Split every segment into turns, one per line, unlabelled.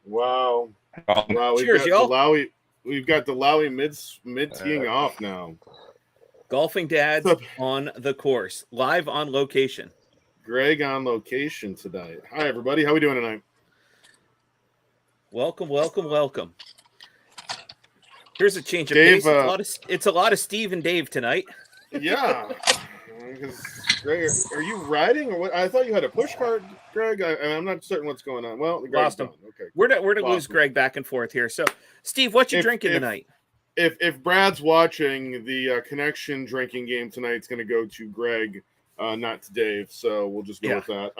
Wow. Wow,
Cheers, y'all.
We've got the Lowy mid teeing off now.
Golfing dads
What's up?
on the course, live on location.
Greg on location tonight. Hi, everybody. How we doing tonight?
Welcome, welcome, welcome. Here's a change of
Dave,
pace. It's a lot of Steve and Dave tonight.
Yeah. Greg, are you riding or what? I thought you had a push cart, Greg. I'm not certain what's going on. Well, Greg's
Lost him.
gone. Okay.
We're to lose Greg back and forth here. So, Steve, what you drinking tonight?
If Brad's watching, the connection drinking game tonight's going to go to Greg, not to Dave. So we'll just go with that.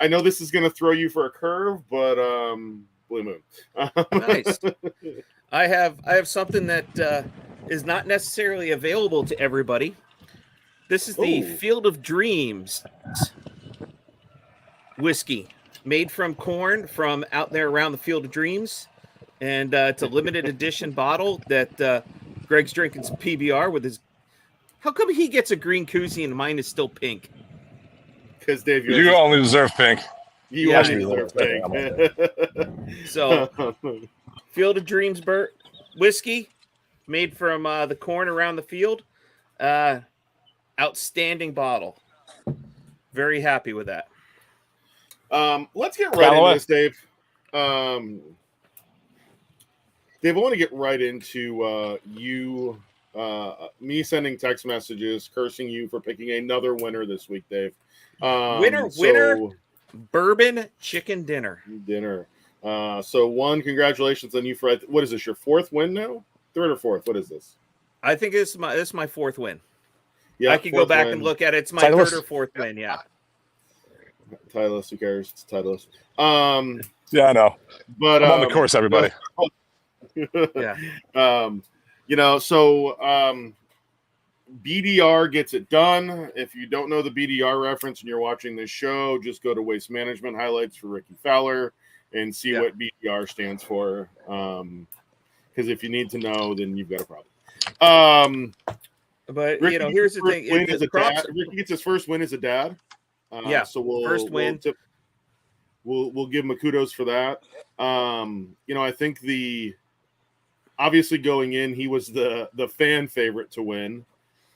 I know this is going to throw you for a curve, but Blue Moon.
Nice. I have something that is not necessarily available to everybody. This is the Field of Dreams whiskey made from corn from out there around the Field of Dreams. And it's a limited edition bottle that Greg's drinking some PBR with his. How come he gets a green koozie and mine is still pink?
Because Dave,
you only deserve pink.
You only deserve pink.
So, Field of Dreams whiskey made from the corn around the field. Outstanding bottle. Very happy with that.
Let's get right into this, Dave. Dave, I want to get right into me sending text messages cursing you for picking another winner this week, Dave.
Winner, bourbon chicken dinner.
So congratulations on you for, what is this, your fourth win now? Third or fourth? What is this?
I think this is my fourth win.
Yeah,
I could go back and look at it. It's my third or fourth win, yeah.
Titleist, who cares? It's Titleist.
Yeah, I know.
But
I'm on the course, everybody.
Yeah.
BDR gets it done. If you don't know the BDR reference and you're watching this show, just go to Waste Management Highlights for Rickie Fowler and see what BDR stands for. Because if you need to know, then you've got a problem.
But Rickie, here's the thing:
Rickie gets his first win as a dad. So we'll give him a kudos for that. I think obviously going in, he was the fan favorite to win.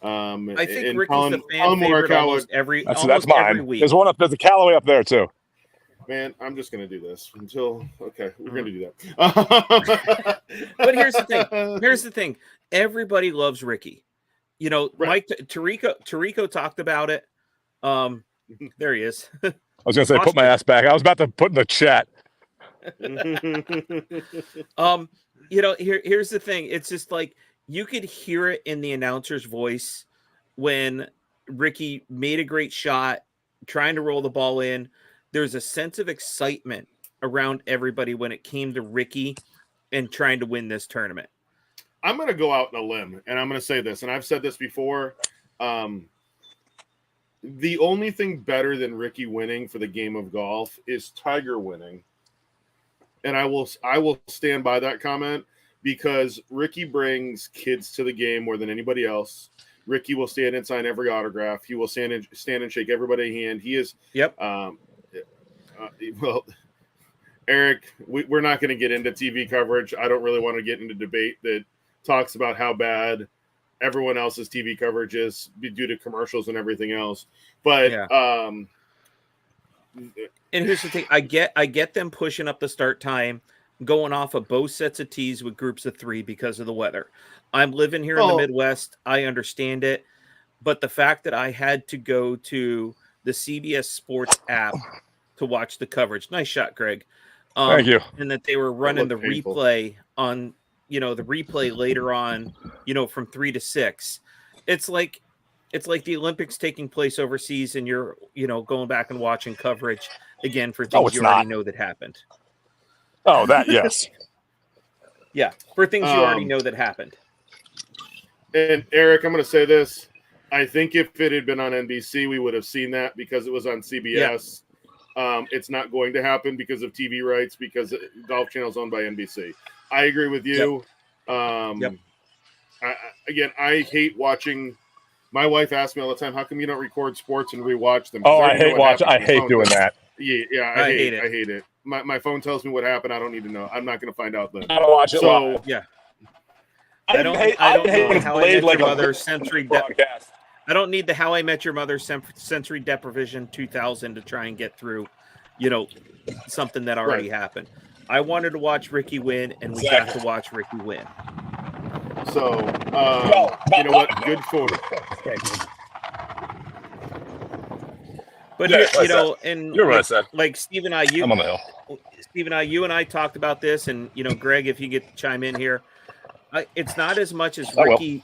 I think Rickie's the fan favorite almost every week.
There's a Callaway up there too.
Man, I'm just gonna do this until we're gonna do that.
But here's the thing. Everybody loves Rickie. Mike Tirico talked about it. There he is.
I was gonna say, put my ass back. I was about to put in the chat.
Here's the thing. It's just like you could hear it in the announcer's voice when Rickie made a great shot, trying to roll the ball in. There's a sense of excitement around everybody when it came to Rickie and trying to win this tournament.
I'm going to go out on a limb, and I'm going to say this, and I've said this before. The only thing better than Rickie winning for the game of golf is Tiger winning. And I will stand by that comment because Rickie brings kids to the game more than anybody else. Rickie will stand and sign every autograph. He will stand and shake everybody's hand. He is.
Yep.
Well, Eric, we're not going to get into TV coverage. I don't really want to get into debate that talks about how bad everyone else's TV coverage is due to commercials and everything else. But
and here's the thing: I get them pushing up the start time, going off of both sets of tees with groups of three because of the weather. I'm living here in the Midwest. I understand it, but the fact that I had to go to the CBS Sports app to watch the coverage. Nice shot, Greg.
Thank you.
And that they were running the replay on, the replay later on, from 3 to 6. It's like the Olympics taking place overseas and you're, going back and watching coverage again for things you already know that happened.
Oh, that, yes.
Yeah. For things you already know that happened.
And Eric, I'm going to say this. I think if it had been on NBC, we would have seen that because it was on CBS. Yeah. It's not going to happen because of TV rights, because Golf Channel is owned by NBC. I agree with you. Yep. I hate watching. My wife asks me all the time, "How come you don't record sports and rewatch them?"
Oh, I hate doing that.
Yeah, I hate it. my phone tells me what happened. I don't need to know. I'm not going to find out then.
I don't watch it
So
live.
Yeah.
I don't hate when it's
How I
played
Met
like
Your
a
Mother sensory
broadcast.
I don't need the How I Met Your Mother sensory deprivation 2000 to try and get through, something that already happened. I wanted to watch Rickie win, and we got to watch Rickie win.
So, you know what? Good for it.
But and
you're what I said.
Like Steve and I,
I'm on the hill.
Steve and I, you and I talked about this, and Greg, if you get to chime in here, it's not as much as Rickie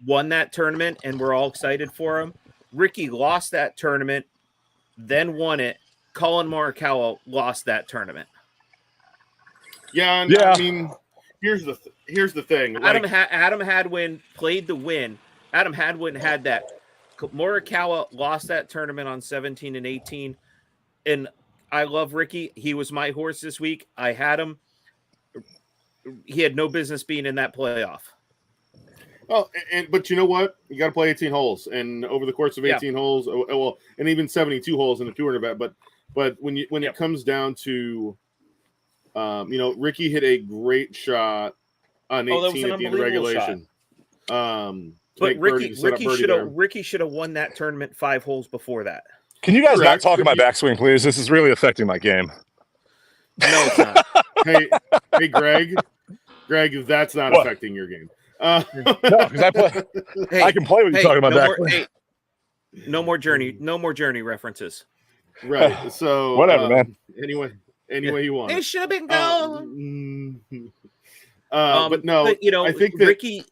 won that tournament, and we're all excited for him. Rickie lost that tournament, then won it. Colin Morikawa lost that tournament.
Yeah, and I mean, here's the thing.
Adam Hadwin played the win. Adam Hadwin had that. Morikawa lost that tournament on 17 and 18, and I love Rickie. He was my horse this week. I had him. He had no business being in that playoff.
Oh, but you know what? You got to play 18 holes, and over the course of 18 holes, well, and even 72 holes in a tour event. But when it comes down to, Rickie hit a great shot on 18 at the end of regulation.
But Rickie should have won that tournament 5 holes before that.
Can you guys not talk in my backswing, please? This is really affecting my game.
No, it's not.
hey, Greg, that's not affecting your game.
No, because I can play when you talking about backswing.
No more journey references.
Right. So
whatever, man.
Anyway you want.
It should have been gone.
But no, I think that
Rickie,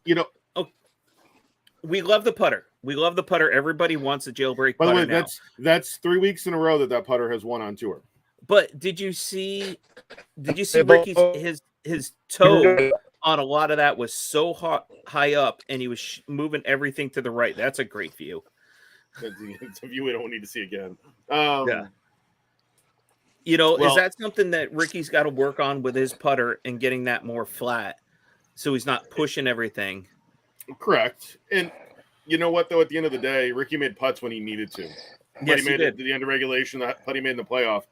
we love the putter. We love the putter. Everybody wants a jailbreak
putter. By the way,
now.
that's 3 weeks in a row that putter has won on tour.
But did you see Rickie's his toe on a lot of that was so high up, and he was moving everything to the right. That's a great view.
It's a view we don't need to see again.
Is that something that Rickie's got to work on with his putter and getting that more flat, so he's not pushing everything?
Correct. And you know what, though, at the end of the day, Rickie made putts when he needed to.
Yes,
he made it at the end of regulation, the putt he made in the playoff.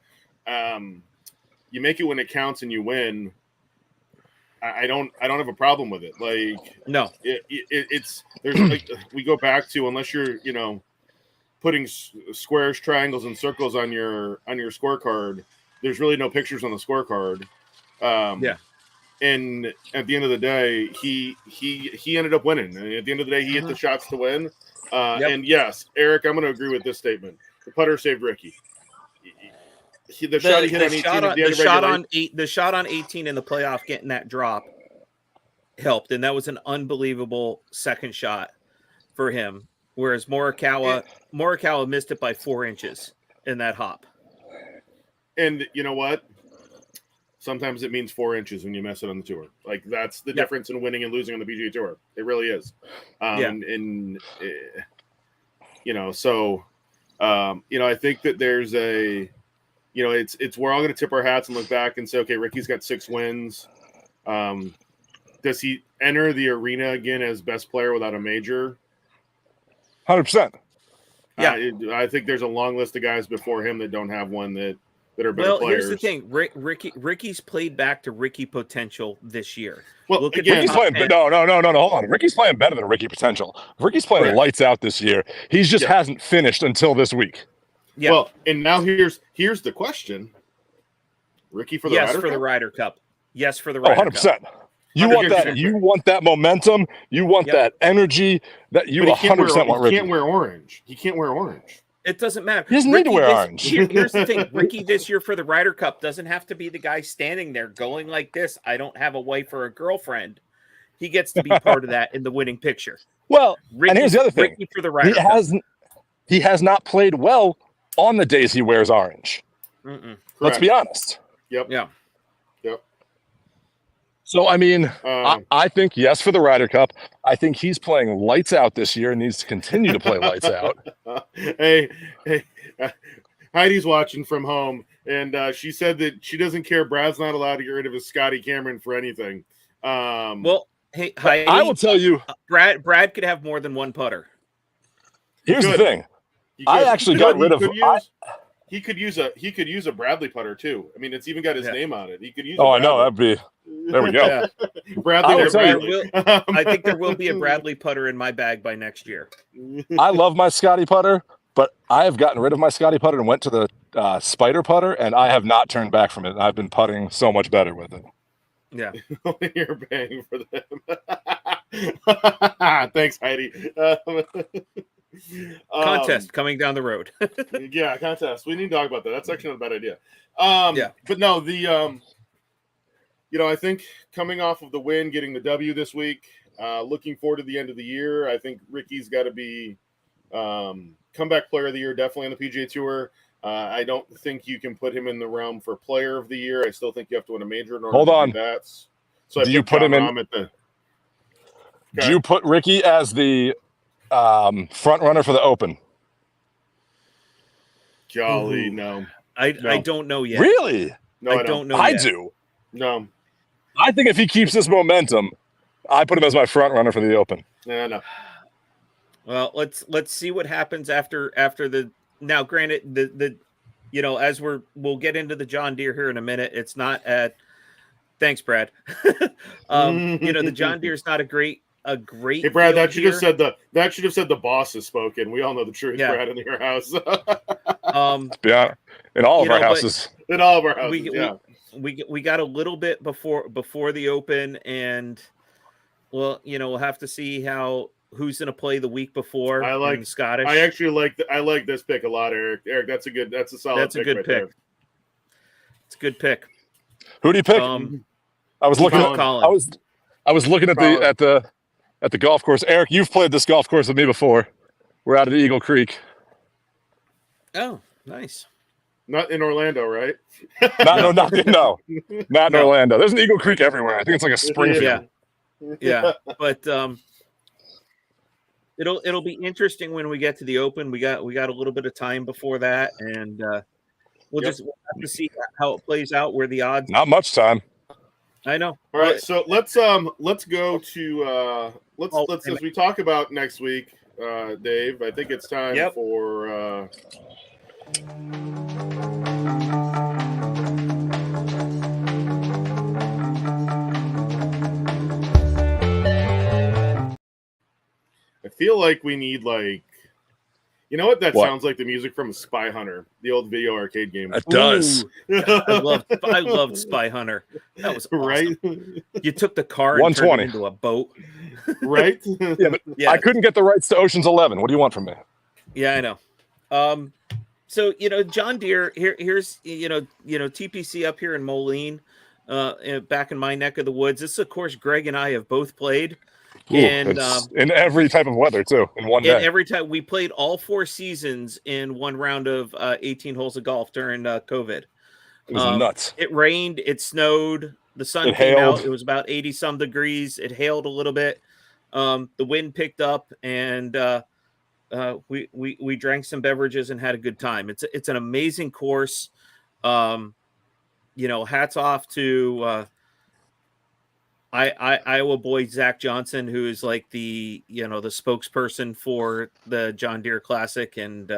You make it when it counts and you win. I don't have a problem with it. Like,
no,
it's there's like we go back to, unless you're putting squares, triangles, and circles on your scorecard, there's really no pictures on the scorecard. And at the end of the day, he ended up winning. And at the end of the day, he hit the shots to win. And yes, Eric, I'm going to agree with this statement. The putter saved Rickie. The shot he hit on 18 at the end of regulation.
The shot on 18 in the playoff, getting that drop, helped, and that was an unbelievable second shot for him. Whereas Morikawa missed it by 4 inches in that hop.
And you know what? Sometimes it means 4 inches when you mess it on the tour. Like, that's the difference in winning and losing on the PGA Tour. It really is. I think that there's a, it's we're all going to tip our hats and look back and say, okay, Rickie's got 6 wins. Does he enter the arena again as best player without a major?
100%.
Yeah,
I think there's a long list of guys before him that don't have one that are better players.
Here's the thing: Rickie's played back to Rickie potential this year.
Well,
Rickie's playing. No, hold on. Rickie's playing better than Rickie potential. Rickie's playing lights out this year. He just hasn't finished until this week.
Yeah.
Well, and now here's the question: Rickie for the Ryder Cup?
for the Ryder Cup. Yes, for the Ryder
100%.
Cup.
You want that? You want that momentum? You want that energy? That you 100% want.
He can't wear orange. He can't wear orange.
It doesn't matter.
He doesn't need to wear orange.
Here's the thing: Rickie this year for the Ryder Cup doesn't have to be the guy standing there going like this. I don't have a wife or a girlfriend. He gets to be part of that in the winning picture.
Well, and here's the other thing:
Rickie for the Ryder Cup.
He has not played well on the days he wears orange. Let's be honest.
Yep.
Yeah.
So, I mean, I think yes for the Ryder Cup. I think he's playing lights out this year and needs to continue to play lights out.
Hey, Heidi's watching from home, and she said that she doesn't care. Brad's not allowed to get rid of his Scotty Cameron for anything.
Well, hey, Heidi,
I will tell you,
Brad could have more than one putter.
Here's the thing. I actually got rid of.
he could use a Bradley putter too. I mean, it's even got his name on it. He could use.
Oh, I know that'd be. There we go.
Yeah.
Bradley.
I think there will be a Bradley putter in my bag by next year.
I love my Scotty putter, but I have gotten rid of my Scotty putter and went to the Spider putter, and I have not turned back from it. I've been putting so much better with it.
Yeah,
you're paying for them. Thanks, Heidi.
Contest coming down the road.
Yeah, contest. We need to talk about that. That's actually not a bad idea. But no, I think coming off of the win, getting the W this week, looking forward to the end of the year. I think Rickie's got to be comeback player of the year, definitely on the PGA Tour. I don't think you can put him in the realm for player of the year. I still think you have to win a major in order to do that. So
do you put him in? Do you put Rickie as the front runner for the Open?
Golly, no.
I don't know yet.
Really?
No,
I don't know.
I
yet.
do.
No.
I think if he keeps this momentum, I put him as my front runner for the Open.
Yeah, no.
Well, let's see what happens after the. Now, granted, the as we'll get into the John Deere here in a minute. It's not at. Thanks, Brad. The John Deere is not a great. Hey,
Brad, that should have said the boss has spoken. We all know the truth,
yeah.
Brad, in your house.
Yeah, in all of our houses.
In all of our houses,
we got a little bit before the Open, and we'll have to see who's going to play the week before.
I like
Scottish.
I actually like this pick a lot, Eric. Eric, that's a solid.
That's a good pick.
There.
It's a good pick.
Who do you pick? I was looking at
Colin.
I was looking at the golf course. Eric, you've played this golf course with me before. We're out at Eagle Creek.
Oh, nice.
Not in Orlando, right?
Not in Orlando. There's an Eagle Creek everywhere. I think it's like a Springfield.
Yeah. But it'll be interesting when we get to the Open. We got a little bit of time before that, and we'll have to see how it plays out. Where the odds?
Not much time.
I know.
All right, so let's go to let's as we talk about next week, Dave. I think it's time for. I feel like we need you know what? That sounds like the music from Spy Hunter, the old video arcade game.
It does.
I loved Spy Hunter. That was awesome. Right. You took the car and turned it into a boat.
Right?
Yeah, I couldn't get the rights to Ocean's 11. What do you want from me?
Yeah, I know. So John Deere here's TPC up here in Moline, back in my neck of the woods. This is, of course, Greg and I have both played. And
in every type of weather too, in one day.
Every time we played all 4 seasons in one round of 18 holes of golf during COVID.
It was nuts.
It rained, it snowed, the sun came out. It was about 80 some degrees. It hailed a little bit. The wind picked up, and we drank some beverages and had a good time. It's an amazing course. Hats off to Iowa boy Zach Johnson, who is like the spokesperson for the John Deere Classic and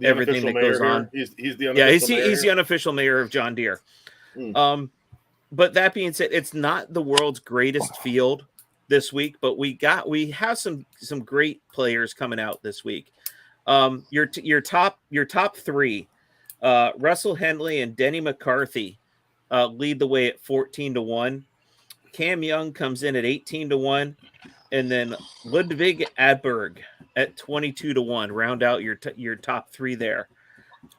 everything that goes on.
He's the unofficial mayor.
He's the unofficial mayor of John Deere. But that being said, it's not the world's greatest field this week, but we have some great players coming out this week. Your top 3, Russell Henley and Denny McCarthy, lead the way at 14-1. Cam Young comes in at 18-1, and then Ludwig Adberg at 22-1. Round out your top 3 there.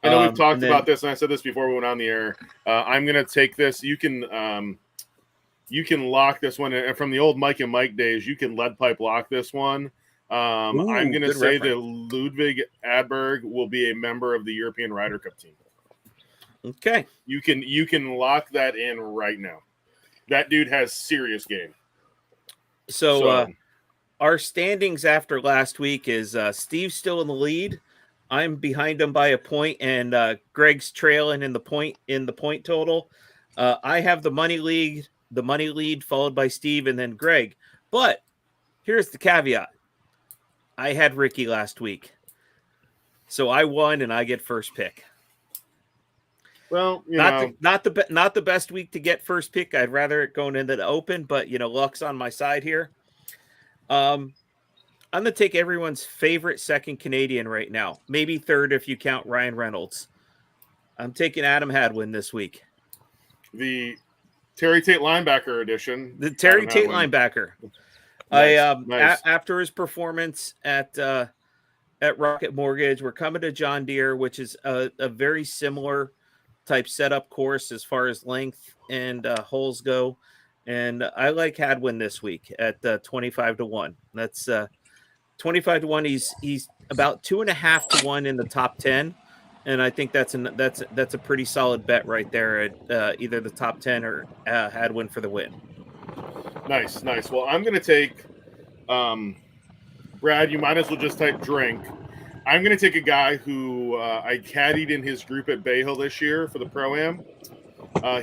I know we've talked about this, and I said this before we went on the air. I'm going to take this. You can lock this one, and from the old Mike and Mike days, you can lead pipe lock this one. I'm going to say that Ludwig Adberg will be a member of the European Ryder Cup team.
Okay,
you can lock that in right now. That dude has serious game.
So our standings after last week is Steve's still in the lead. I'm behind him by a point, and Greg's trailing in the point total. I have the money lead, followed by Steve, and then Greg. But here's the caveat: I had Rickie last week, so I won, and I get first pick.
Well,
not the best week to get first pick. I'd rather it going into the open, but luck's on my side here. I'm going to take everyone's favorite second Canadian right now, maybe third if you count Ryan Reynolds. I'm taking Adam Hadwin this week.
The Terry Tate linebacker edition.
The Terry Tate linebacker.
Nice.
After his performance at Rocket Mortgage, we're coming to John Deere, which is a very similar type setup course as far as length and holes go. And I like Hadwin this week at 25-1. That's 25-1. He's about 2.5-1 in the top 10. And I think that's a pretty solid bet right there at either the top 10 or Hadwin for the win.
Nice. Well, I'm going to take Brad, you might as well just type drink. I'm going to take a guy who I caddied in his group at Bay Hill this year for the Pro-Am.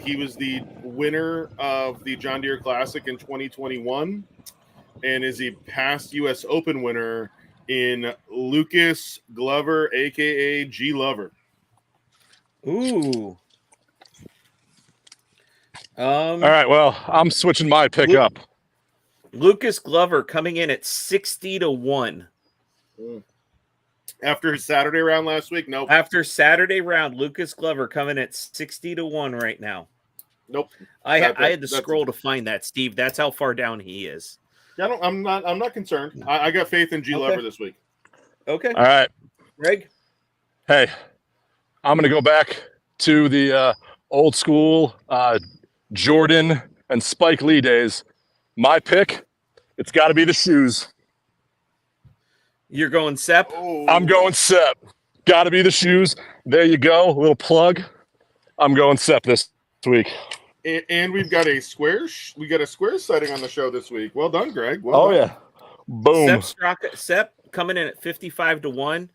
He was the winner of the John Deere Classic in 2021 and is a past U.S. Open winner in Lucas Glover, a.k.a. G. Lover.
Ooh.
All right, well, I'm switching my pick up.
Lucas Glover coming in at 60-1.
After his Saturday round last week? Nope.
After Saturday round, Lucas Glover coming at 60-1 right now.
Nope.
I had to scroll to find that, Steve. That's how far down he is.
Yeah, I'm not concerned. I got faith in G. Lover this week.
Okay.
All right.
Greg?
Hey, I'm going to go back to the old school Jordan and Spike Lee days. My pick, it's got to be the shoes.
You're going Sepp?
Oh.
I'm going Sepp. Got to be the shoes. There you go. A little plug. I'm going Sepp this week.
And we've got a square sighting on the show this week. Well done, Greg. Well done.
Yeah. Boom.
Sepp coming in at 55-1.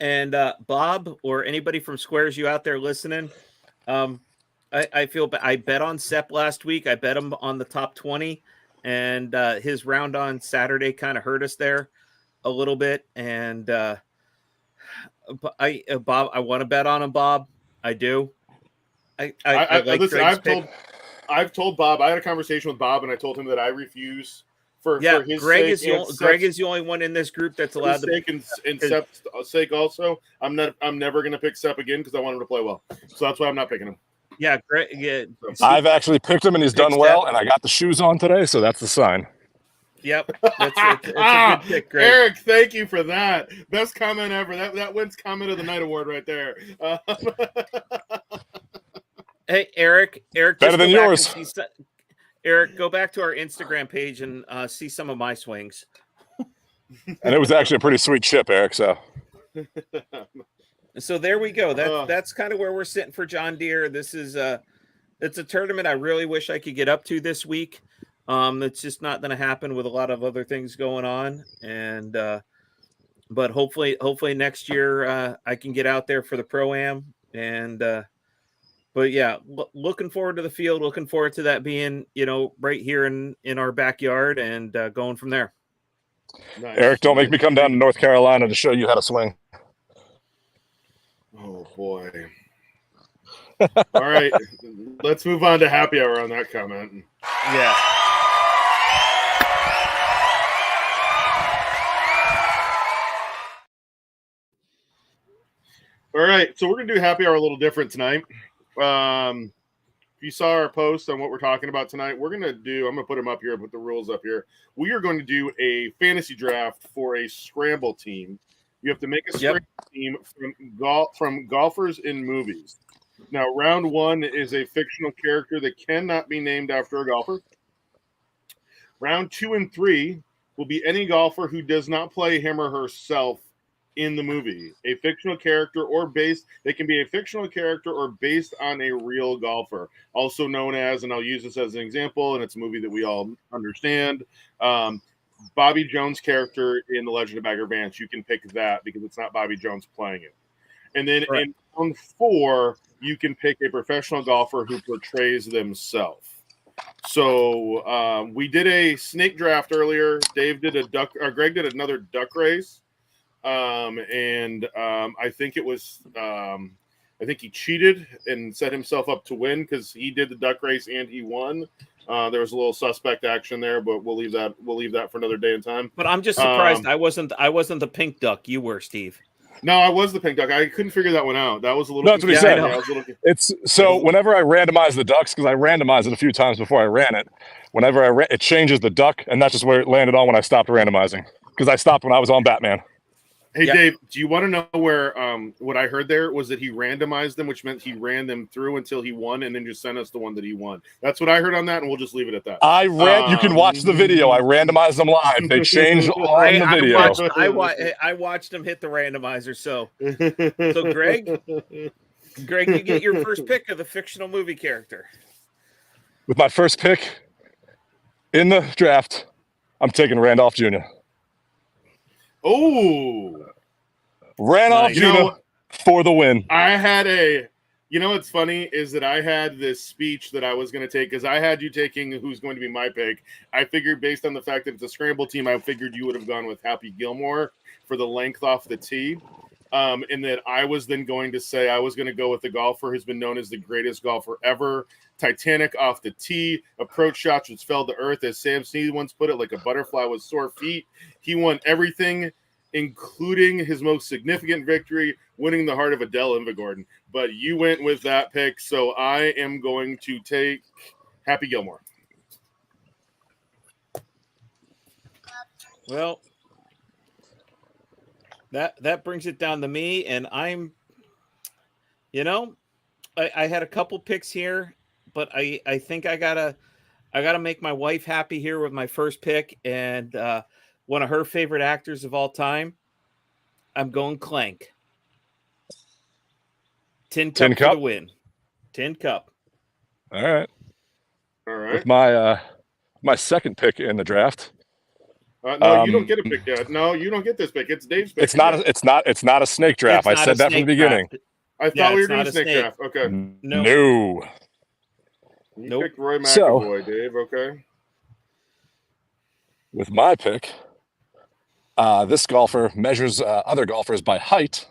And Bob or anybody from Squares, you out there listening, I bet on Sepp last week. I bet him on the top 20, and his round on Saturday kind of hurt us there a little bit. And Bob, I want to bet on him, Bob. I do.
I've told Bob. I had a conversation with Bob, and I told him that I refuse for his
Greg
sake.
Greg is the only one in this group that's allowed to.
And Sepp's sake also. I'm never going to pick Sepp again because I want him to play well. So that's why I'm not picking him.
Yeah, Greg. Yeah,
I've actually picked him, and he's done well, and I got the shoes on today, so that's the sign.
Yep, it's a good pick, Greg.
Eric, thank you for that. Best comment ever. That wins Comment of the Night award right there.
Hey, Eric,
better than yours.
Eric, go back to our Instagram page and see some of my swings.
And it was actually a pretty sweet chip, Eric.
So there we go. That's kind of where we're sitting for John Deere. This is it's a tournament I really wish I could get up to this week. It's just not going to happen with a lot of other things going on. And but hopefully next year I can get out there for the Pro-Am. And but yeah, looking forward to the field. Looking forward to that being right here in our backyard and going from there.
Nice.
Eric, don't make me come down to North Carolina to show you how to swing.
Oh boy. All right, let's move on to happy hour on that comment.
Yeah.
All right, so we're gonna do happy hour a little different tonight. If you saw our post on what we're talking about tonight, I'm gonna put them up here, put the rules up here. We are going to do a fantasy draft for a Scramble team. You have to make a Scramble team from golfers in movies. Now, round one is a fictional character that cannot be named after a golfer. Round 2 and 3 will be any golfer who does not play him or herself in the movie. A fictional character they can be a fictional character or based on a real golfer, also known as, and I'll use this as an example, and it's a movie that we all understand, Bobby Jones' character in The Legend of Bagger Vance. You can pick that because it's not Bobby Jones playing it. And then in round 4, you can pick a professional golfer who portrays themselves. So we did a snake draft earlier. Greg did another duck race. I think it was I think he cheated and set himself up to win because he did the duck race and he won. There was a little suspect action there, but we'll leave that for another day and time.
But I'm just surprised I wasn't the pink duck. You were, Steve.
No, I was the pink duck. I couldn't figure that one out. That was a little.
No, that's what he said.
Yeah,
It's so whenever I randomize the ducks, because I randomized it a few times before I ran it. Whenever it changes the duck, and that's just where it landed on when I stopped randomizing. Because I stopped when I was on Batman.
Hey, Dave, do you want to know where what I heard there was that he randomized them, which meant he ran them through until he won and then just sent us the one that he won. That's what I heard on that, and we'll just leave it at that.
You can watch the video. I randomized them live. They changed on the video.
I watched him hit the randomizer. So Greg, you get your first pick of the fictional movie character.
With my first pick in the draft, I'm taking Randolph Jr.
Oh,
Randolph Jr. for the win.
I had what's funny is that I had this speech that I was going to take because I had you taking who's going to be my pick. I figured based on the fact that it's a scramble team, I figured you would have gone with Happy Gilmore for the length off the tee. And that I was then going to say I was going to go with the golfer who's been known as the greatest golfer ever. Titanic off the tee, approach shots which fell to earth, as Sam Snead once put it, like a butterfly with sore feet. He won everything, including his most significant victory, winning the heart of Adele Invigordon. But you went with that pick, so I am going to take Happy Gilmore.
Well, that brings it down to me, and I'm, I had a couple picks here, but I think I gotta make my wife happy here with my first pick, and one of her favorite actors of all time. I'm going Clank. Tin Cup for the win. Tin Cup.
All right.
With
my second pick in the draft.
No, you don't get a pick yet. No, you don't get this pick. It's Dave's pick.
It's not a snake draft. I said that from the beginning.
I thought we were doing a snake draft. Okay.
No.
You picked Roy McAvoy, Dave. Okay.
With my pick, this golfer measures other golfers by height.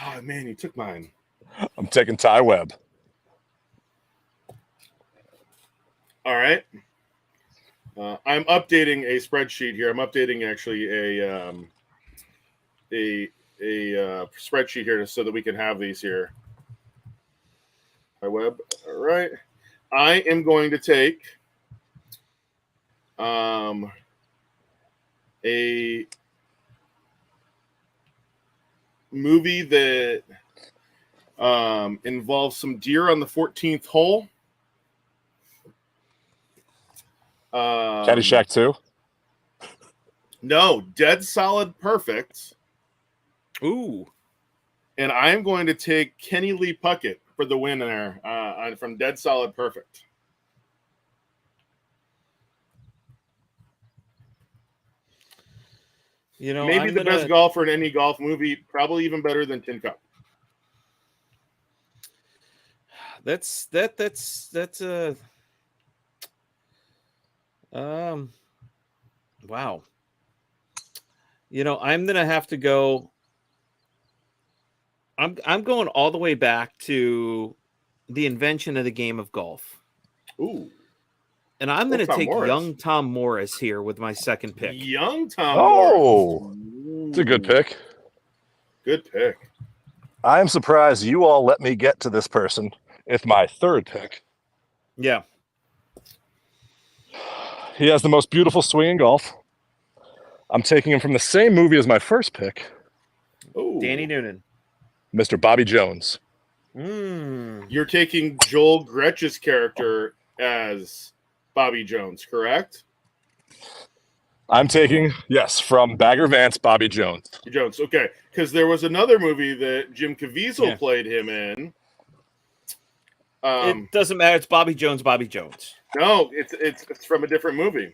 Oh man, you took mine.
I'm taking Ty Webb.
All right. I'm updating a spreadsheet here. I'm updating actually a spreadsheet here so that we can have these here. By Web. All right. I am going to take a movie that involves some deer on the 14th hole.
Caddyshack 2?
No, Dead Solid Perfect.
Ooh.
And I am going to take Kenny Lee Puckett for the win there from Dead Solid Perfect. Maybe the best golfer in any golf movie, probably even better than Tin Cup.
That's a wow. I'm gonna have to go. I'm going all the way back to the invention of the game of golf.
Ooh.
And I'm going to take young Tom Morris here with my second pick.
Young Tom Morris.
It's a good pick.
Good pick.
I am surprised you all let me get to this person with my third pick.
Yeah.
He has the most beautiful swing in golf. I'm taking him from the same movie as my first pick.
Ooh.
Danny Noonan.
Mr. Bobby Jones.
You're taking Joel Gretsch's character as Bobby Jones, correct?
I'm taking, yes, from Bagger Vance, Bobby Jones.
Jones, okay. Because there was another movie that Jim Caviezel played him in.
It doesn't matter. It's Bobby Jones, Bobby Jones.
No, it's from a different movie.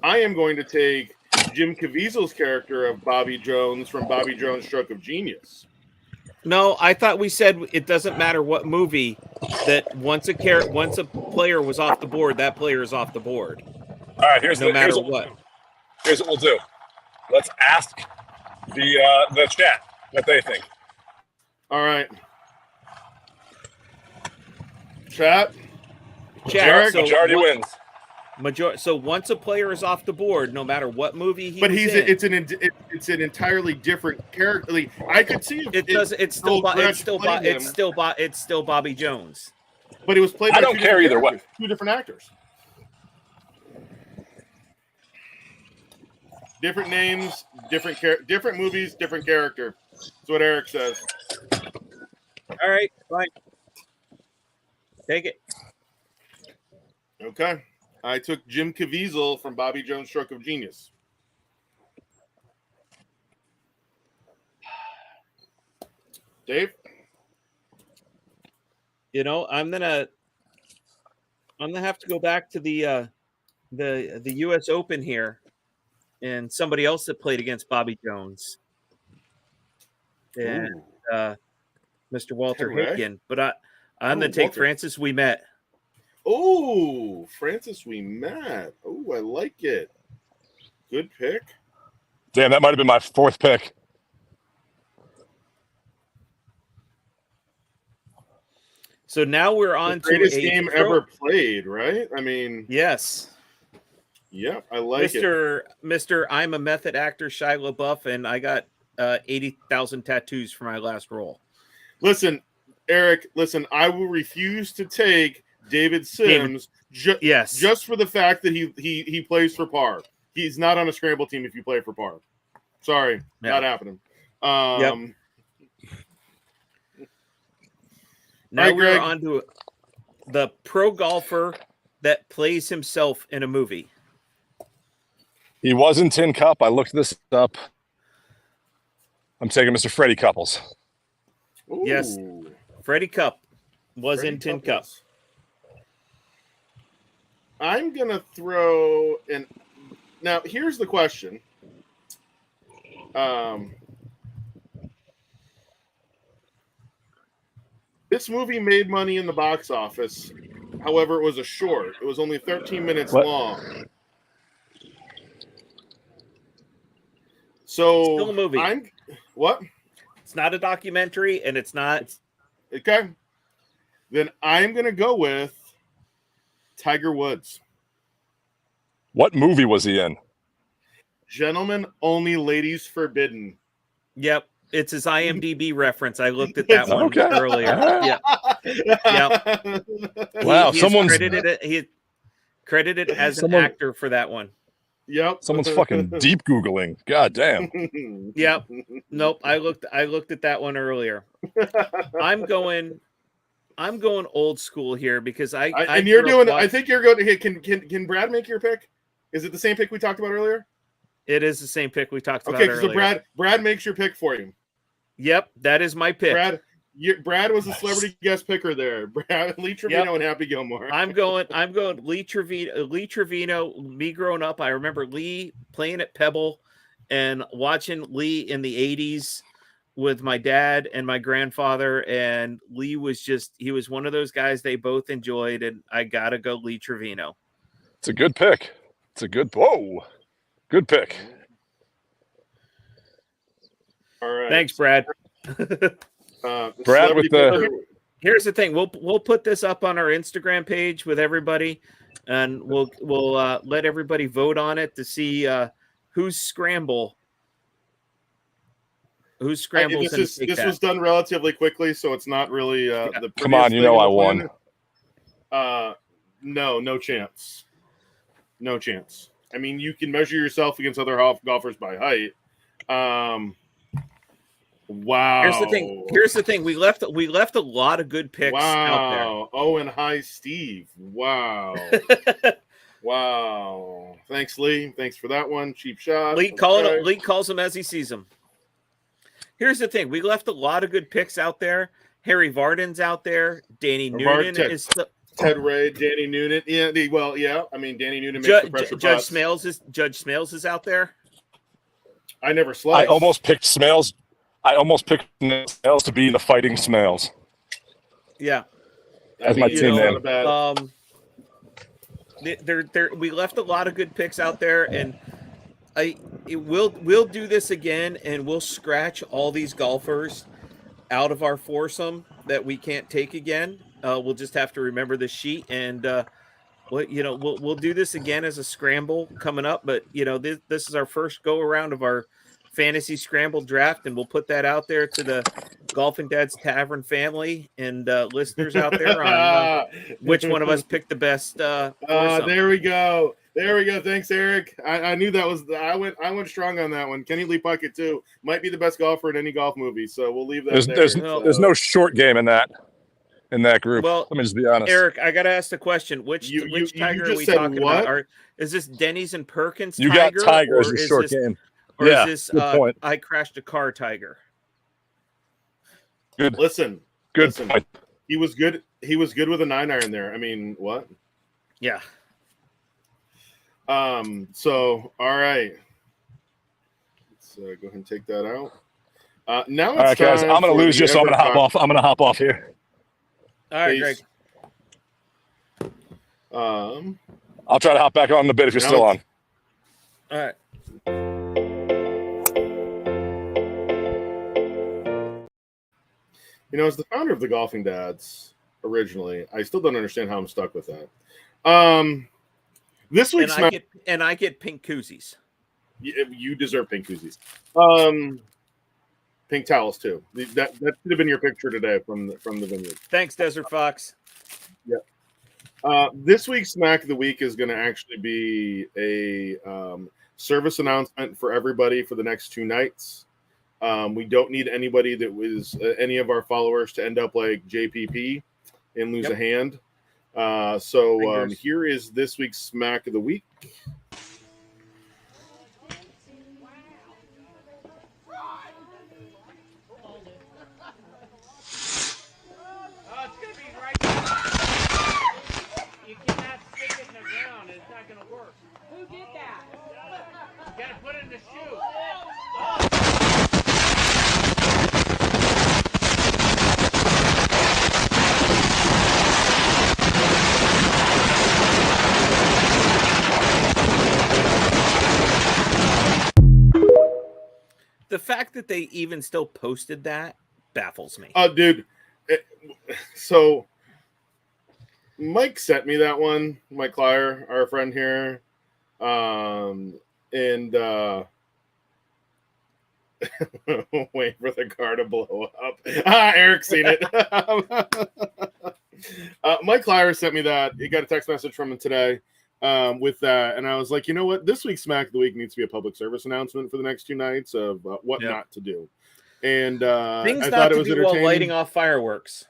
I am going to take Jim Caviezel's character of Bobby Jones from Bobby Jones' Stroke of Genius.
No, I thought we said it doesn't matter what movie, that once a player was off the board, that player is off the board.
All right, here's
what.
Here's what we'll do. Let's ask the chat what they think.
All right. Chat.
Majority wins.
So once a player is off the board, no matter what movie
it's an entirely different character. Like, I could see
it's still Bobby Jones.
But it was played by
I don't care either way.
Two different actors. Different names, different movies, different character. That's what Eric says.
All right, fine. Take it.
Okay. I took Jim Caviezel from Bobby Jones' Stroke of Genius. Dave?
You know, I'm gonna have to go back to the U.S. Open here, and somebody else that played against Bobby Jones, and Mr. Walter Hitkin. But I'm gonna take Francis We Met.
Oh, Francis We Met. Oh, I like it. Good pick.
Damn, that might have been my fourth pick.
So now we're on
the greatest game ever played, right? I mean,
yes.
Yep, I like
Mr. I'm a method actor, Shia LaBeouf, and I got 80,000 tattoos for my last role.
Listen, Eric, I will refuse to take David Sims just for the fact that he plays for Par. He's not on a scramble team if you play for Par. Sorry, not happening.
Yep. Now we're on to the pro golfer that plays himself in a movie.
He was in Tin Cup. I looked this up. I'm taking Mr. Freddie Couples.
Ooh.
Yes, Freddie Cup was in Tin Cup.
I'm going to throw in. Now, here's the question. This movie made money in the box office. However, it was a short. It was only 13 minutes long. So
still a movie.
It's
not a documentary, and it's not.
Okay. Then I'm going to go with Tiger Woods.
What movie was he in?
Gentlemen Only, Ladies Forbidden.
Yep. It's his IMDb reference. I looked at that one earlier. Yeah. Yep.
Wow.
Someone's credited as an actor for that one.
Yep.
Someone's fucking deep Googling. God damn.
Yep. Nope. I looked at that one earlier. I'm going old school here because I think you're going to. Can
Brad make your pick? Is it the same pick we talked about earlier?
It is the same pick we talked about earlier.
Okay, so Brad makes your pick for you.
Trevino. Yep, that is my pick.
Brad was a celebrity guest picker there. Lee Trevino and Happy Gilmore.
I'm going Lee Trevino. Me growing up, I remember Lee playing at Pebble and watching Lee in the 80s with my dad and my grandfather. And Lee was he was one of those guys they both enjoyed. And I got to go Lee Trevino.
It's a good pick. Good pick.
All right.
Thanks, Brad.
Brad with the.
Here's the thing. We'll put this up on our Instagram page with everybody, and we'll let everybody vote on it to see whose scramble.
This was done relatively quickly, so it's not really the.
Come on, I won.
No chance. No chance. I mean, you can measure yourself against other golfers by height. Wow.
Here's the thing. We left a lot of good picks out there.
Oh, and hi, Steve. Wow. Wow. Thanks, Lee. Thanks for that one. Cheap shot.
Lee calls him as he sees him. Here's the thing. We left a lot of good picks out there. Harry Vardon's out there. Danny Noonan is
Ted Ray, Danny Noonan. Yeah. I mean, Danny Noonan makes the pressure
Judge Smales is out there.
I never sliced.
I almost picked Smales. Smales to be the Fighting Smales.
Yeah.
That's my team name.
We left a lot of good picks out there, and we'll do this again, and we'll scratch all these golfers out of our foursome that we can't take again. We'll just have to remember the sheet, and we'll do this again as a scramble coming up. But this is our first go around of our fantasy scramble draft, and we'll put that out there to the Golfing Dad's Tavern family and listeners out there on which one of us picked the best.
There we go. Thanks, Eric. I knew that was. I went strong on that one. Kenny Lee Puckett too might be the best golfer in any golf movie. So we'll leave that there.
There's no short game in that group.
Well,
let me just be honest.
Eric, I got to ask the question: which Tiger are we talking about? Is this Denny's and Perkins?
You
Tiger,
got Tiger as your short game.
Or is this point. I crashed a car Tiger?
Good.
Listen.
Point.
He was good. He was good with a 9-iron there. I mean, what?
Yeah.
So all right. Let's go ahead and take that out. Now it's
all right, guys. I'm gonna lose you, so I'm gonna hop off. I'm gonna hop off here.
All right, Greg.
I'll try to hop back on the bit if you're still on.
All right.
As the founder of the Golfing Dads originally, I still don't understand how I'm stuck with that. This week's
I get pink koozies.
You deserve pink koozies. Pink towels too. That should have been your picture today from the vineyard.
Thanks, Desert Fox.
Yeah. This week's Smack of the Week is going to actually be a service announcement for everybody for the next 2 nights. We don't need anybody that was any of our followers to end up like JPP and lose a hand. So here is this week's Smack of the Week.
Who did that? You gotta put it in the shoe.
The fact that they even still posted that baffles me.
Dude. So Mike sent me that one, Mike Klyer, our friend here. And wait for the car to blow up. Eric's seen it. Mike Klyer sent me that. He got a text message from him today with that. And I was like, you know what? This week's Smack of the Week needs to be a public service announcement for the next 2 nights of what not to do. And
things
I
not
thought
to
it was
do
entertaining.
while lighting off fireworks.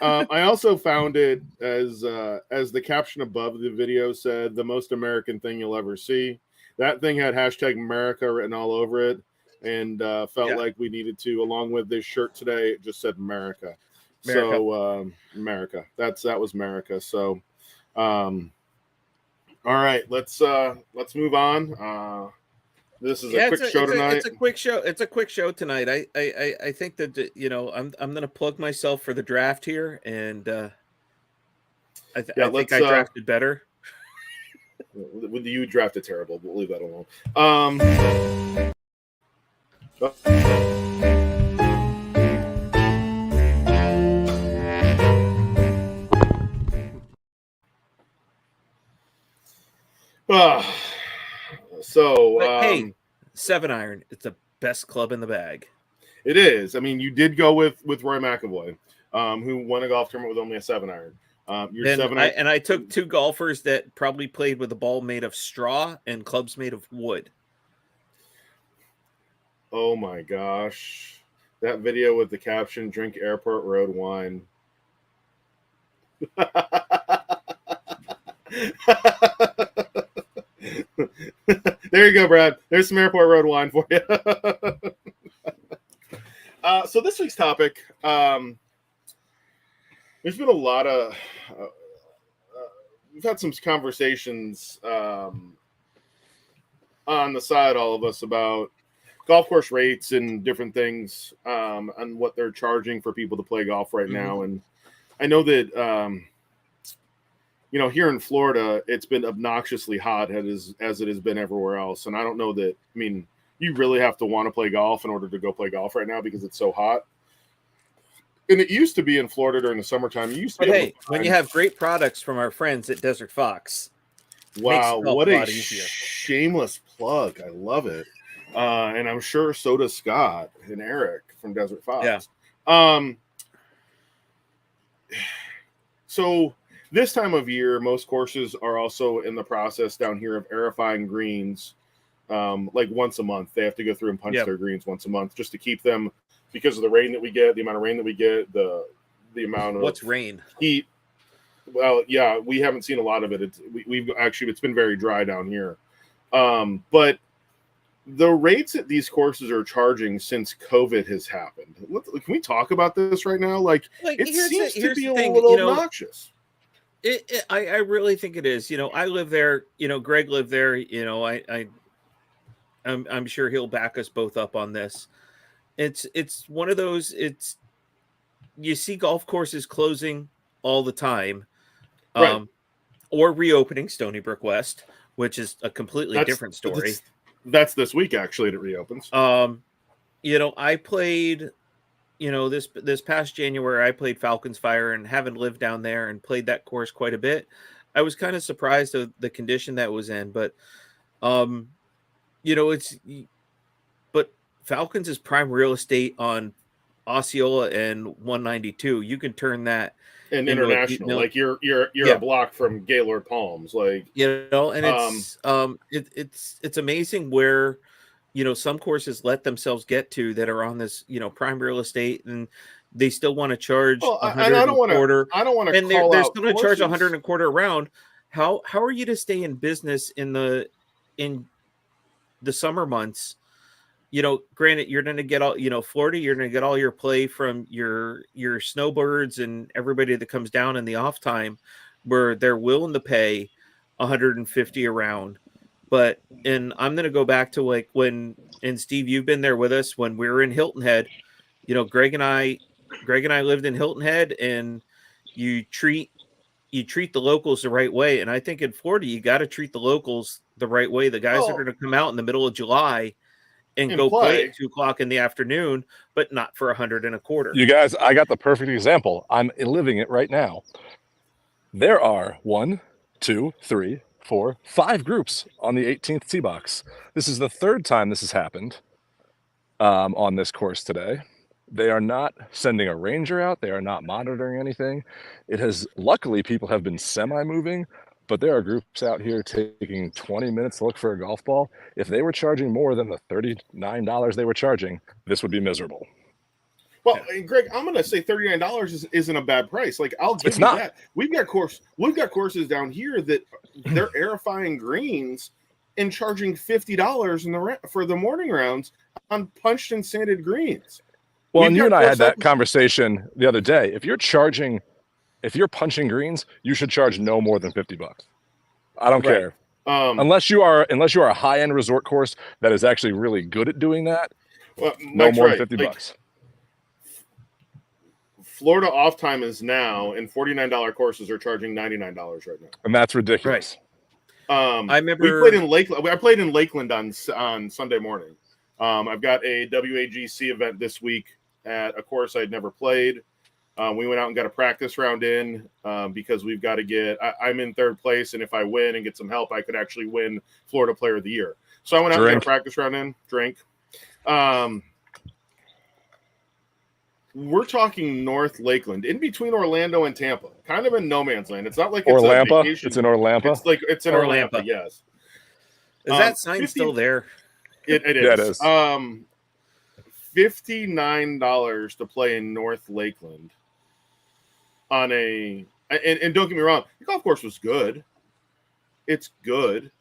I also found it as the caption above the video said, the most American thing you'll ever see. That thing had hashtag America written all over it, and felt like we needed to, along with this shirt today, it just said America. So America. That was America. So all right, let's move on. This is a quick show tonight.
It's a quick show. It's a quick show tonight. I think that I'm gonna plug myself for the draft here, and I think I drafted better.
You drafted terrible. We'll leave that alone.
Hey, 7-iron. It's the best club in the bag.
It is. I mean, you did go with Roy McAvoy, who won a golf tournament with only a 7-iron.
I took 2 golfers that probably played with a ball made of straw and clubs made of wood.
Oh my gosh. That video with the caption, "Drink Airport Road Wine." There you go, Brad. There's some Airport Road Wine for you. So this week's topic, there's been a lot of we've had some conversations on the side, all of us, about golf course rates and different things, and what they're charging for people to play golf right now. And I know that here in Florida, it's been obnoxiously hot as it has been everywhere else. And I don't know that, I mean, you really have to want to play golf in order to go play golf right now because it's so hot. And it used to be in Florida during the summertime. You used to
But
be able
hey,
to
when
find-
you have great products from our friends at Desert Fox,
wow,
makes it
what
a
a
lot easier.
shameless plug. I love it. And I'm sure so does Scott and Eric from Desert Fox.
Yeah.
So this time of year, most courses are also in the process down here of aerifying greens. Like once a month, they have to go through and punch their greens once a month just to keep them, because of the rain that we get, the amount of rain that we get, the amount of
What's rain?
heat. Well, yeah, we haven't seen a lot of it. It's been very dry down here. But the rates that these courses are charging since COVID has happened. Can we talk about this right now? Like it seems to be a little obnoxious.
I really think it is. I live there. Greg lived there. I'm sure he'll back us both up on this. It's one of those. You see golf courses closing all the time,
Right.
or reopening. Stony Brook West, which is a completely different story.
That's this week actually. It reopens.
I played. This past January, I played Falcons Fire, and having lived down there and played that course quite a bit, I was kind of surprised of the condition that was in. But, but Falcons is prime real estate on Osceola and 192. You can turn that
and international, like you're a block from Gaylord Palms, like
and it's amazing where. Some courses let themselves get to that are on this, prime real estate, and they still want to charge $100
I don't want to,
and they're still going to charge $100 a round. How are you to stay in business in the summer months? Granted, you're going to get all, Florida, you're going to get all your play from your snowbirds and everybody that comes down in the off time, where they're willing to pay $150 a round. But, and I'm going to go back to like and Steve, you've been there with us when we were in Hilton Head. Greg and I lived in Hilton Head, and you treat the locals the right way. And I think in Florida, you got to treat the locals the right way. The guys are going to come out in the middle of July and go play at 2:00 in the afternoon, but not for $125.
You guys, I got the perfect example. I'm living it right now. There are 1, 2, 3, 4, 5 groups on the 18th tee box. This is the third time this has happened on this course today. They are not sending a ranger out. They are not monitoring anything. Luckily, people have been semi-moving, but there are groups out here taking 20 minutes to look for a golf ball. If they were charging more than the $39 they were charging, this would be miserable.
Well, Greg, I'm going to say $39 isn't a bad price. Like, I'll give you that. We've got courses down here that they're aerifying greens and charging $50 for the morning rounds on punched and sanded greens.
Well, and you and I had that conversation the other day. If you're punching greens, you should charge no more than $50. I don't care. Unless you are a high-end resort course that is actually really good at doing that, no more than $50.
Florida off time is now, and $49 courses are charging $99 right now,
and that's ridiculous.
I remember
we played in Lakeland. I played in Lakeland on Sunday morning. I've got a WAGC event this week at a course I'd never played. We went out and got a practice round in because we've got to get. I'm in third place, and if I win and get some help, I could actually win Florida Player of the Year. So I went out and got a practice round in. Drink. We're talking North Lakeland, in between Orlando and Tampa, kind of in no man's land. It's not like it's a vacation.
It's in Orlando.
It's in Orlando. Yes.
Is that sign still there?
It is.
Yeah, it is.
$59 to play in North Lakeland on and don't get me wrong, the golf course was good. It's good.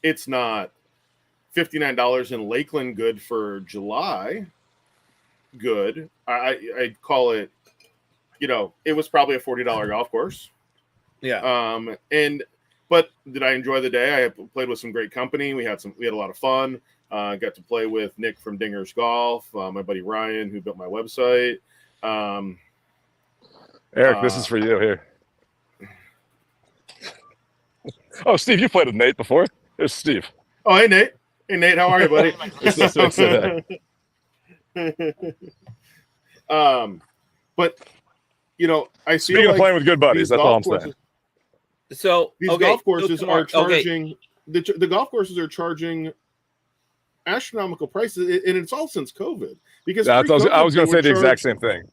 It's not $59 in Lakeland good for July. Good. I'd call it, it was probably a $40 golf course.
Yeah.
But did I enjoy the day? I played with some great company. We had a lot of fun. Got to play with Nick from Dinger's Golf, my buddy Ryan, who built my website.
Eric, this is for you here. Oh, Steve, you played with Nate before. There's Steve.
Oh, hey Nate. Hey Nate, how are you, buddy? But I
Speaking
feel
of playing with good buddies,
these
that's all
golf
I'm saying.
courses,
So
these
okay,
golf courses
so
are
tomorrow- okay,
charging the golf courses are charging astronomical prices, and it's all since COVID. Because
I was
pre-COVID,
going to
they
say
would
the exact
charge-
same thing.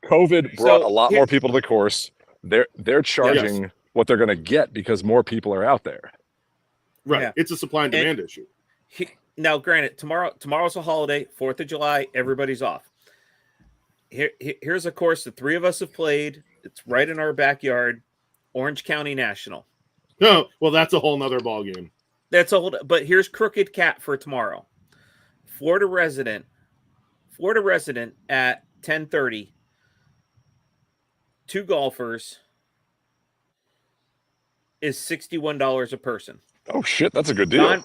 COVID brought
So
a lot
here-
more people to the course. They're charging what they're going to get because more people are out there.
Right.
Yeah.
It's a supply and demand issue.
Now, granted, tomorrow's a holiday, 4th of July, everybody's off. Here's a course the three of us have played. It's right in our backyard, Orange County National.
No, well, that's a whole nother ball game.
That's old, but here's Crooked Cat for tomorrow. Florida resident at 10:30. Two golfers is $61 a person.
Oh shit, that's a good deal.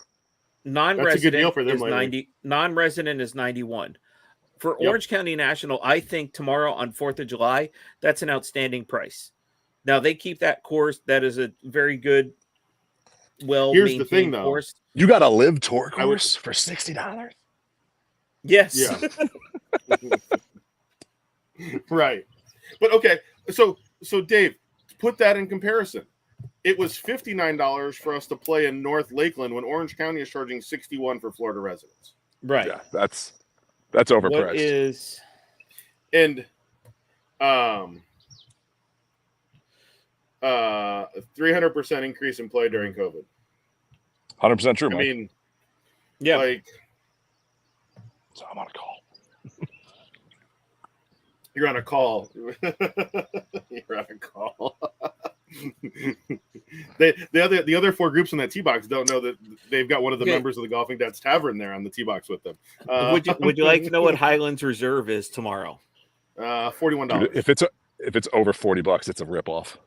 Non-resident
That's a good deal for them
is
lately.
90. Non-resident is 91. For
Yep.
Orange County National, I think tomorrow on 4th of July, that's an outstanding price. Now they keep that course. That is a very good,
Here's the thing, though.
course.
You got a live tour
I would-
course for $60.
Yes.
Yeah. Right. But okay, so Dave, put that in comparison. It was $59 for us to play in North Lakeland when Orange County is charging $61 for Florida residents.
Right.
Yeah, that's overpriced.
What is
And 300% increase in play during COVID.
100% true,
I
Mike.
mean,
yeah?
like
So I'm on a call.
you're on a call. You're on a call. The other four groups in that tee box don't know that they've got one of the
Okay.
members of the Golfing Dad's Tavern there on the tee box with them.
Would you like to know what Highlands Reserve is tomorrow?
$41.
Dude, if it's over $40, it's a ripoff.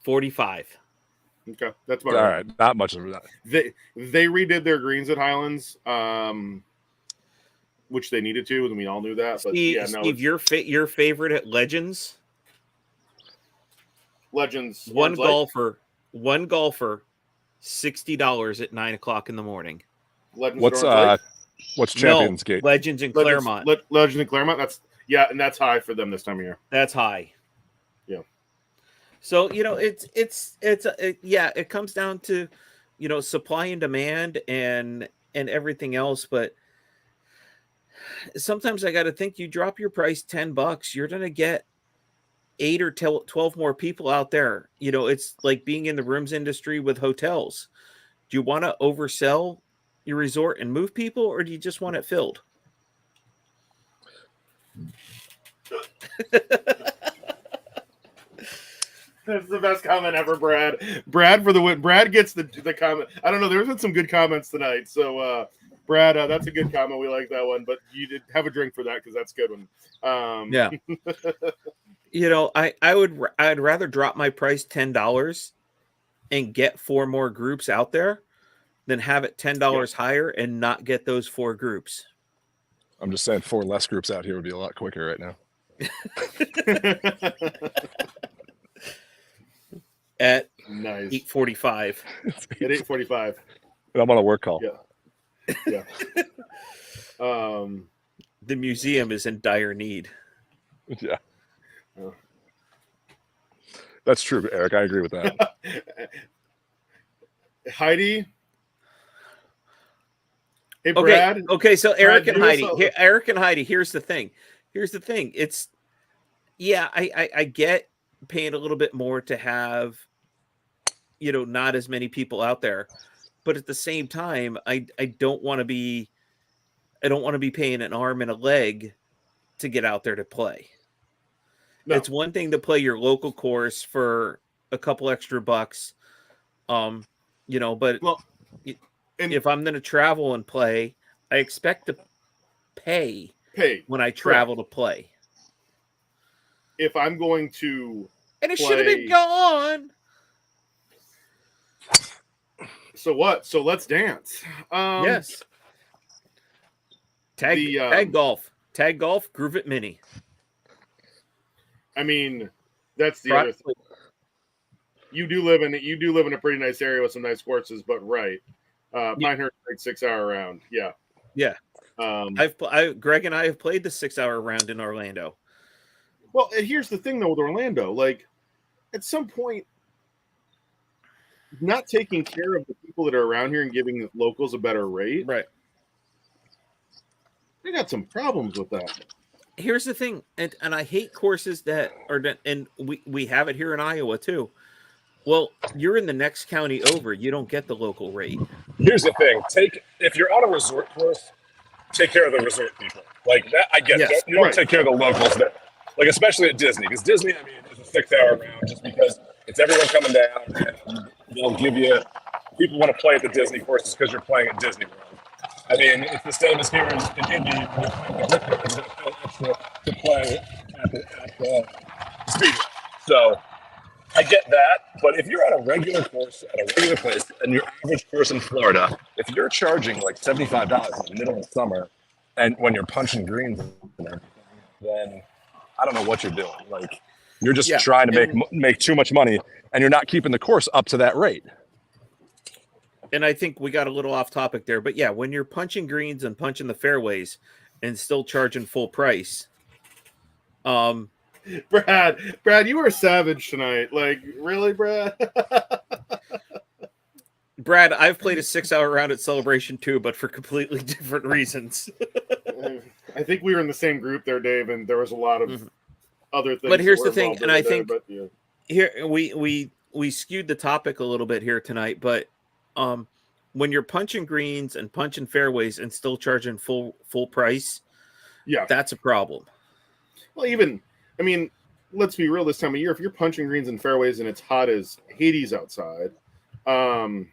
45.
Okay, that's
All
about right.
right, not much of that.
They redid their greens at Highlands, which they needed to, and we all knew that. But
Steve,
yeah, no,
Steve your favorite at Legends?
Legends.
One
Orange Lake?
golfer, $60 at 9:00 in the morning.
Legends.
What's
at Orange Lake?
what's Champions Gate?
Legends in
Legends-
Claremont.
Legends in Claremont. And that's high for them this time of year.
That's high.
Yeah.
So it comes down to supply and demand and everything else, but sometimes I got to think you drop your price $10, you're gonna get 8 or 12 more people out there. It's like being in the rooms industry with hotels. Do you want to oversell your resort and move people, or do you just want it filled?
That's the best comment ever, Brad. Brad for the win. Brad gets the comment. I don't know. There's been some good comments tonight. So, Brad, that's a good comment. We like that one. But you did have a drink for that because that's a good one.
Yeah. I'd rather drop my price $10 and get 4 more groups out there than have it $10 higher and not get those 4 groups.
I'm just saying 4 less groups out here would be a lot quicker right now.
At
Nice.
8:45.
At 8:45.
And I'm on a work call.
Yeah.
The museum is in dire need.
Yeah.
Oh.
That's true, Eric. I agree with that.
Heidi. Hey, Brad.
Okay. So Eric and
do us
Heidi. Eric and Heidi. Here's the thing. It's I get paying a little bit more to have not as many people out there, but at the same time, I don't want to be paying an arm and a leg to get out there to play.
No.
It's one thing to play your local course for a couple extra bucks, but if I'm going to travel and play, I expect to pay when I travel to play.
If I'm going to
And it should have been gone.
So what? So let's dance.
Yes. Tag golf, Groove It Mini.
I mean, that's the other thing. you do live in a pretty nice area with some nice courses, but right. Pinehurst, great 6-hour round. Yeah.
Yeah.
Um,
Greg and I have played the 6-hour round in Orlando.
Well, and here's the thing though with Orlando, like at some point, not taking care of the people that are around here and giving locals a better rate,
Right.
they got some problems with that.
Here's the thing, and I hate courses that are, and we have it here in Iowa too. Well, you're in the next county over, you don't get the local rate.
Here's the thing: if you're on a resort course, take care of the resort people. Like that, I get.
Yes,
You don't take care of the locals there. Like especially at Disney, because Disney, I mean, is a 6-hour round just because it's everyone coming down, and they'll give you. People want to play at the Disney courses because you're playing at Disney World. I mean, it's the same as here in Indy. When you're playing the Rickie, you're going to pay extra to play at the speed. So I get that, but if you're at a regular course at a regular place, and your average course in Florida, if you're charging like $75 in the middle of summer, and when you're punching greens and everything, then I don't know what you're doing. Like you're just trying to make too much money, and you're not keeping the course up to that rate.
And I think we got a little off topic there, but yeah, when you're punching greens and punching the fairways and still charging full price,
Brad, you were savage tonight. Like, really, Brad?
Brad, I've played a 6-hour round at Celebration too, but for completely different reasons.
I think we were in the same group there, Dave, and there was a lot of other things.
But here's the thing, and I think
here
we skewed the topic a little bit here tonight, but when you're punching greens and punching fairways and still charging full price, that's a problem.
Well, I mean, let's be real this time of year. If you're punching greens and fairways and it's hot as Hades outside, Eric,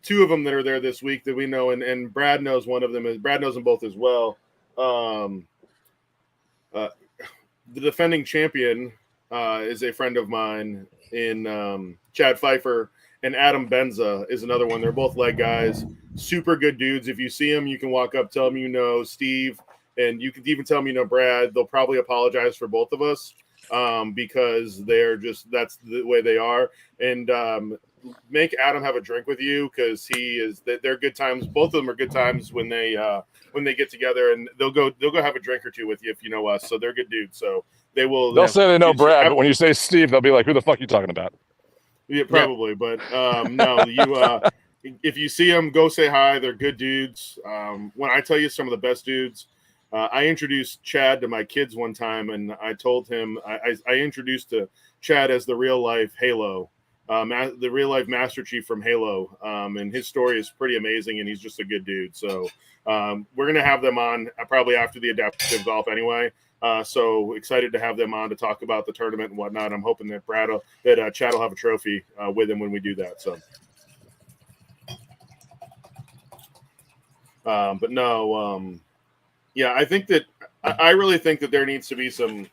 2 of them that are there this week that we know, and Brad knows one of them. Brad knows them both as well. The defending champion is a friend of mine in Chad Pfeiffer, and Adam Benza is another one. They're both leg guys, super good dudes. If you see them, you can walk up, tell them you know Steve, and you can even tell them you know Brad. They'll probably apologize for both of us because that's the way they are. And make Adam have a drink with you because they're good times. Both of them are good times when they get together, and they'll go have a drink or two with you if you know us. So they're good dudes. So they'll
say they know Brad, but when you say Steve, they'll be like, "Who the fuck are you talking about?"
Yeah, probably. Yeah. But no, you if you see them, go say hi. They're good dudes. When I tell you some of the best dudes, I introduced Chad to my kids one time, and I told him I introduced to Chad as the real life Halo. The real life Master Chief from Halo, and his story is pretty amazing, and he's just a good dude. So we're gonna have them on probably after the adaptive golf anyway. So excited to have them on to talk about the tournament and whatnot. I'm hoping that Chad will have a trophy with him when we do that. So, but no, I think that I really think that there needs to be some.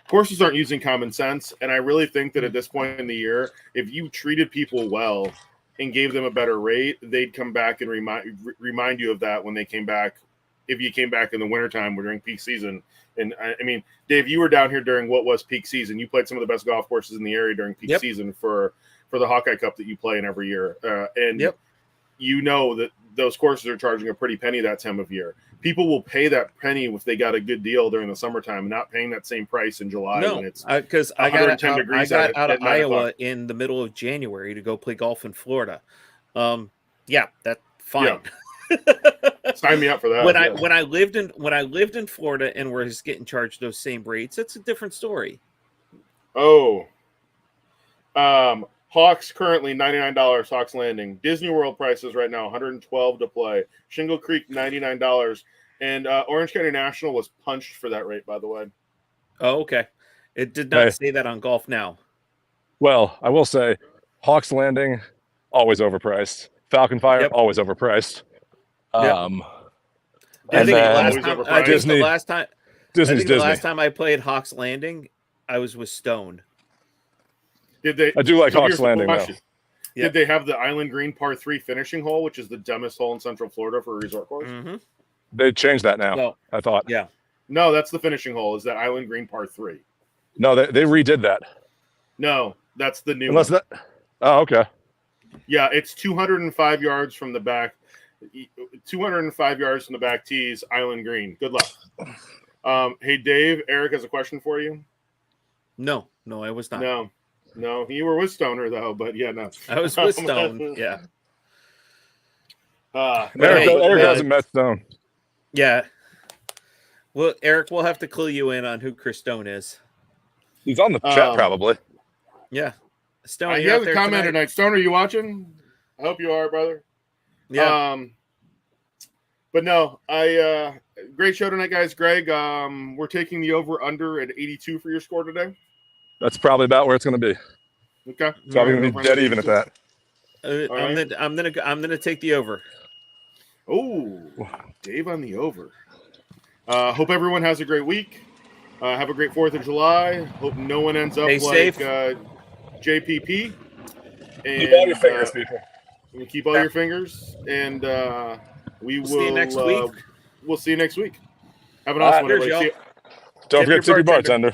Courses aren't using common sense, and I really think that at this point in the year, if you treated people well and gave them a better rate, they'd come back and remind you of that when they came back. If you came back in the wintertime or during peak season. And I mean, Dave, you were down here during what was peak season. You played some of the best golf courses in the area during peak season for the Hawkeye Cup that you play in every year. You know that those courses are charging a pretty penny that time of year. People will pay that penny if they got a good deal during the summertime, not paying that same price in July when it's
because I got out of Iowa
o'clock.
In the middle of January to go play golf in Florida. That's fine.
Yeah. Sign me up for that.
When I lived in Florida and was getting charged those same rates, it's a different story.
Hawks currently $99. Hawks Landing. Disney World prices right now $112 to play. Shingle Creek $99, and Orange County National was punched for that rate. By the way.
Oh, okay. It did not say that on Golf Now.
Well, I will say, Hawks Landing always overpriced. Falcon Fire always overpriced.
Disney.
The
last time I played Hawks Landing, I was with Stone.
I do like Hawks Landing, though.
Did they have the Island Green Par 3 finishing hole, which is the dumbest hole in Central Florida for a resort course?
Mm-hmm.
They changed that now.
No.
I thought.
Yeah.
No, that's the finishing hole. Is that Island Green Par 3?
No, they redid that.
No, that's the new
Unless
one.
that. Oh, okay.
Yeah, it's 205 yards from the back. 205 yards from the back tees, Island Green. Good luck. Hey, Dave, Eric has a question for you.
No, I was not.
No, you were with Stoner, though, but yeah, no.
I was with Stone. Yeah.
Eric hasn't met Stone.
Yeah. Well, Eric, we'll have to clue you in on who Chris Stone is.
He's on the chat, probably.
Yeah. Stone,
He
you out
has a
there
comment
tonight?
tonight. Stoner, are you watching? I hope you are, brother.
Yeah.
But no, great show tonight, guys. Greg, we're taking the over/under at 82 for your score today.
That's probably about where it's going to be.
Okay,
It's probably going to be dead even at that.
I'm gonna take the over.
Oh, Dave on the over. Hope everyone has a great week. Have a great 4th of July. Hope no one ends up
Stay
like
safe.
JPP. And,
Keep all your fingers, people.
Keep all your fingers, and we'll
see you next week.
We'll see you next week. Have an awesome one,
Cheers,
everybody.
y'all.
See ya.
Don't
Tip
forget to tip
your
your bartender.